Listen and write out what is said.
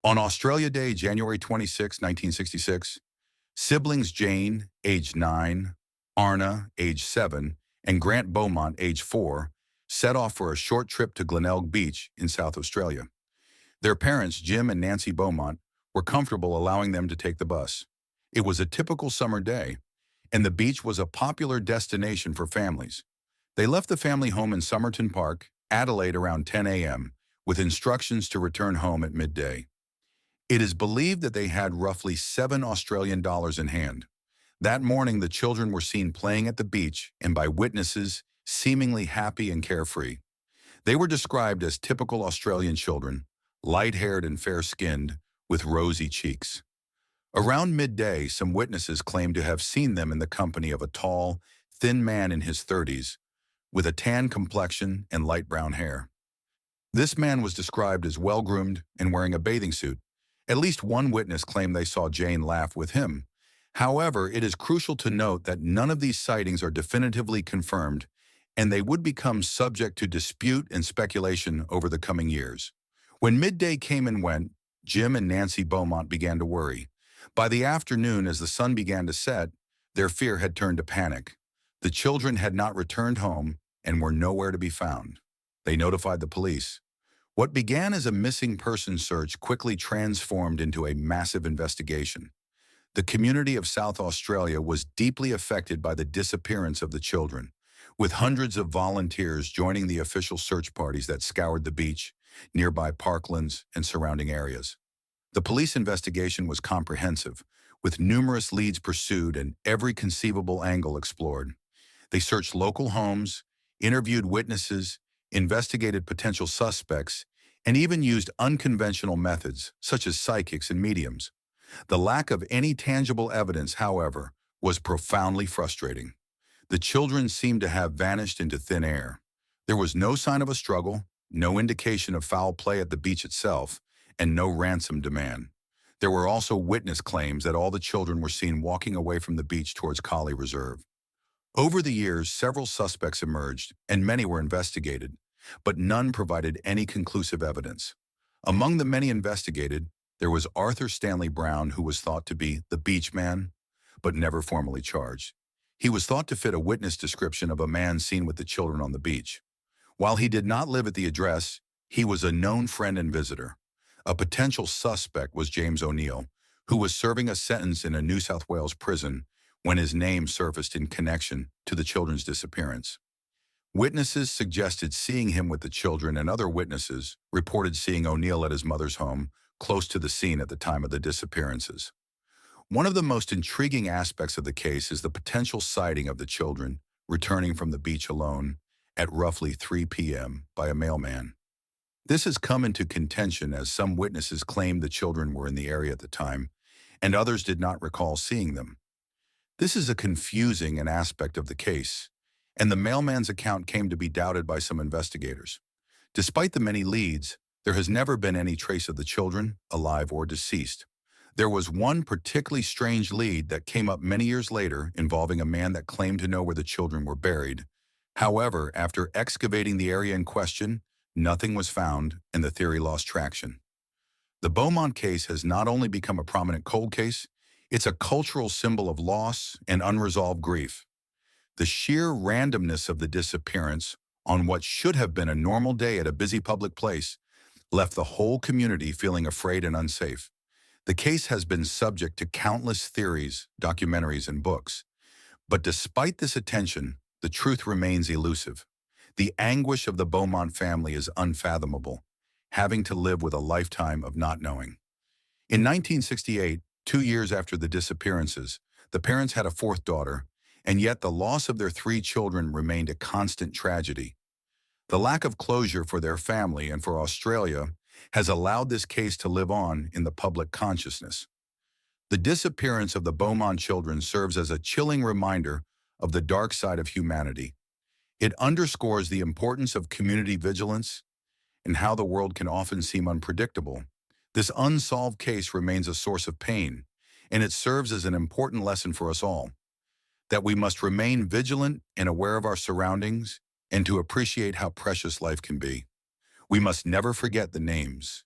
On Australia Day, January 26, 1966, siblings Jane, age 9, Arnna, age 7, and Grant Beaumont, age 4, set off for a short trip to Glenelg Beach in South Australia. Their parents, Jim and Nancy Beaumont, were comfortable allowing them to take the bus. It was a typical summer day, and the beach was a popular destination for families. They left the family home in Somerton Park, Adelaide around 10 a.m., with instructions to return home at midday. It is believed that they had roughly $7 Australian in hand. That morning, the children were seen playing at the beach and by witnesses, seemingly happy and carefree. They were described as typical Australian children, light-haired and fair-skinned, with rosy cheeks. Around midday, some witnesses claimed to have seen them in the company of a tall, thin man in his 30s, with a tan complexion and light brown hair. This man was described as well-groomed and wearing a bathing suit. At least one witness claimed they saw Jane laugh with him. However, it is crucial to note that none of these sightings are definitively confirmed, and they would become subject to dispute and speculation over the coming years. When midday came and went, Jim and Nancy Beaumont began to worry. By the afternoon, as the sun began to set, their fear had turned to panic. The children had not returned home and were nowhere to be found. They notified the police. What began as a missing person search quickly transformed into a massive investigation. The community of South Australia was deeply affected by the disappearance of the children, with hundreds of volunteers joining the official search parties that scoured the beach, nearby parklands, and surrounding areas. The police investigation was comprehensive, with numerous leads pursued and every conceivable angle explored. They searched local homes, interviewed witnesses, investigated potential suspects, and even used unconventional methods, such as psychics and mediums. The lack of any tangible evidence, however, was profoundly frustrating. The children seemed to have vanished into thin air. There was no sign of a struggle, no indication of foul play at the beach itself, and no ransom demand. There were also witness claims that all the children were seen walking away from the beach towards Collie Reserve. Over the years, several suspects emerged, and many were investigated, but none provided any conclusive evidence. Among the many investigated, there was Arthur Stanley Brown, who was thought to be the beach man, but never formally charged. He was thought to fit a witness description of a man seen with the children on the beach. While he did not live at the address, he was a known friend and visitor. A potential suspect was James O'Neill, who was serving a sentence in a New South Wales prison when his name surfaced in connection to the children's disappearance. Witnesses suggested seeing him with the children, and other witnesses reported seeing O'Neill at his mother's home, close to the scene at the time of the disappearances. One of the most intriguing aspects of the case is the potential sighting of the children returning from the beach alone at roughly 3 p.m. by a mailman. This has come into contention as some witnesses claimed the children were in the area at the time, and others did not recall seeing them. This is a confusing aspect of the case, and the mailman's account came to be doubted by some investigators. Despite the many leads, there has never been any trace of the children, alive or deceased. There was one particularly strange lead that came up many years later involving a man that claimed to know where the children were buried. However, after excavating the area in question, nothing was found and the theory lost traction. The Beaumont case has not only become a prominent cold case, it's a cultural symbol of loss and unresolved grief. The sheer randomness of the disappearance on what should have been a normal day at a busy public place left the whole community feeling afraid and unsafe. The case has been subject to countless theories, documentaries, and books. But despite this attention, the truth remains elusive. The anguish of the Beaumont family is unfathomable, having to live with a lifetime of not knowing. In 1968, 2 years after the disappearances, the parents had a fourth daughter, and yet the loss of their 3 children remained a constant tragedy. The lack of closure for their family and for Australia has allowed this case to live on in the public consciousness. The disappearance of the Beaumont children serves as a chilling reminder of the dark side of humanity. It underscores the importance of community vigilance and how the world can often seem unpredictable. This unsolved case remains a source of pain, and it serves as an important lesson for us all, that we must remain vigilant and aware of our surroundings and to appreciate how precious life can be. We must never forget the names,